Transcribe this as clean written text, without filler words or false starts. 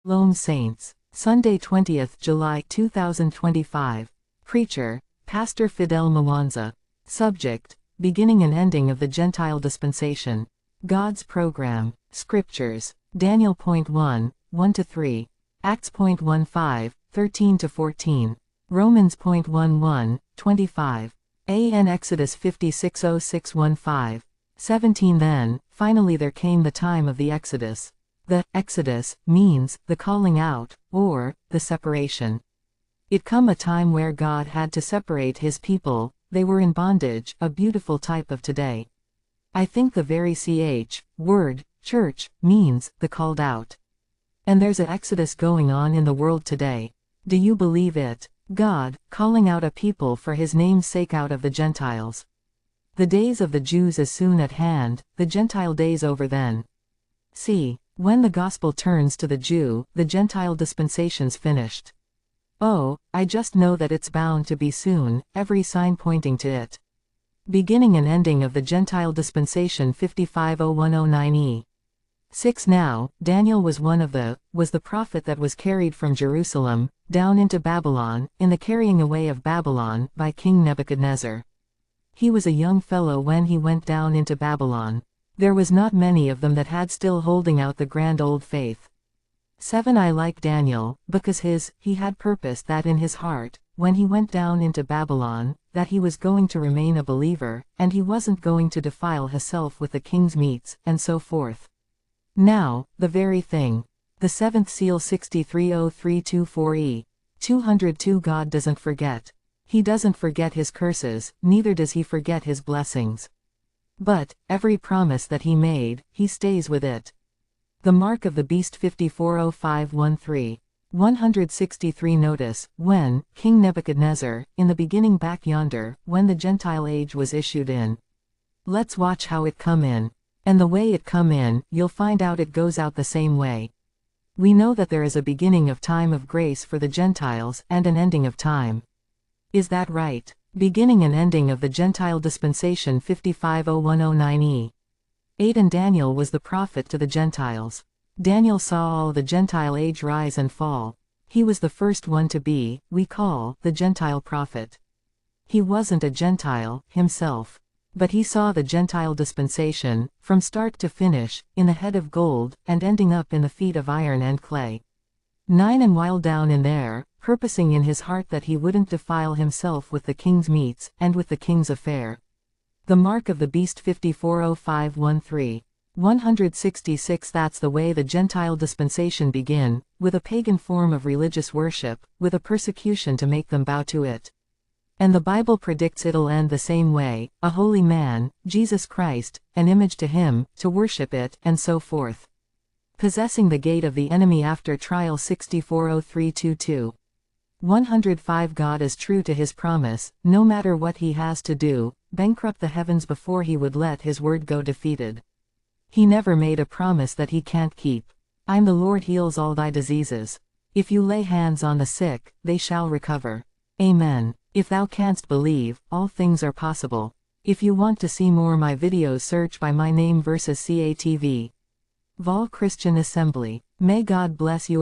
Shalom Saints. Sunday 20th July 2025. Preacher, Pastor Fidele MWANZA. Subject, Beginning and Ending of the Gentile Dispensation. God's Program. Scriptures. Daniel. 1, 1-3. Acts. 15, 13-14. Romans. 11, 25. AN Exodus 56:06-15. 17. Then, finally there came the time of the Exodus. The Exodus means the calling out, or the separation. It come a time where God had to separate his people. They were in bondage, a beautiful type of today. I think the very word, church, means the called out. And there's an exodus going on in the world today. Do you believe it? God, calling out a people for his name's sake out of the Gentiles. The days of the Jews is soon at hand, the Gentile days over then. See, when the gospel turns to the Jew, the Gentile dispensation's finished. Oh, I just know that it's bound to be soon, every sign pointing to it. Beginning and ending of the Gentile dispensation 55:0109e. 6. Now, Daniel was the prophet that was carried from Jerusalem, down into Babylon, in the carrying away of Babylon, by King Nebuchadnezzar. He was a young fellow when he went down into Babylon. There was not many of them that had still holding out the grand old faith. 7. I like Daniel, because he had purposed that in his heart, when he went down into Babylon, that he was going to remain a believer, and he wasn't going to defile himself with the king's meats, and so forth. Now, the very thing. The seventh seal 63:03-24e. 202. God doesn't forget. He doesn't forget his curses, neither does he forget his blessings. But, every promise that he made, he stays with it. The mark of the beast 54:05-13. 163. Notice, when, King Nebuchadnezzar, in the beginning back yonder, when the Gentile age was issued in. Let's watch how it come in. And the way it come in, you'll find out it goes out the same way. We know that there is a beginning of time of grace for the Gentiles, and an ending of time. Is that right? Beginning and ending of the Gentile dispensation 55:0109e. 8. And Daniel was the prophet to the Gentiles. Daniel saw all the Gentile age rise and fall. He was the first one to be, we call, the Gentile prophet. He wasn't a Gentile, himself. But he saw the Gentile dispensation, from start to finish, in the head of gold, and ending up in the feet of iron and clay. 9. And while down in there, purposing in his heart that he wouldn't defile himself with the king's meats, and with the king's affair. The mark of the beast 54:05-13. 166. That's the way the Gentile dispensation begin, with a pagan form of religious worship, with a persecution to make them bow to it. And the Bible predicts it'll end the same way, a holy man, Jesus Christ, an image to him, to worship it, and so forth. Possessing the gate of the enemy after trial 64:03-22. 105. God is true to his promise, no matter what he has to do, bankrupt the heavens before he would let his word go defeated. He never made a promise that he can't keep. I'm the Lord heals all thy diseases. If you lay hands on the sick, they shall recover. Amen. If thou canst believe, all things are possible. If you want to see more my videos, search by my name versus CATV. Vaal Christian Assembly. May God bless you.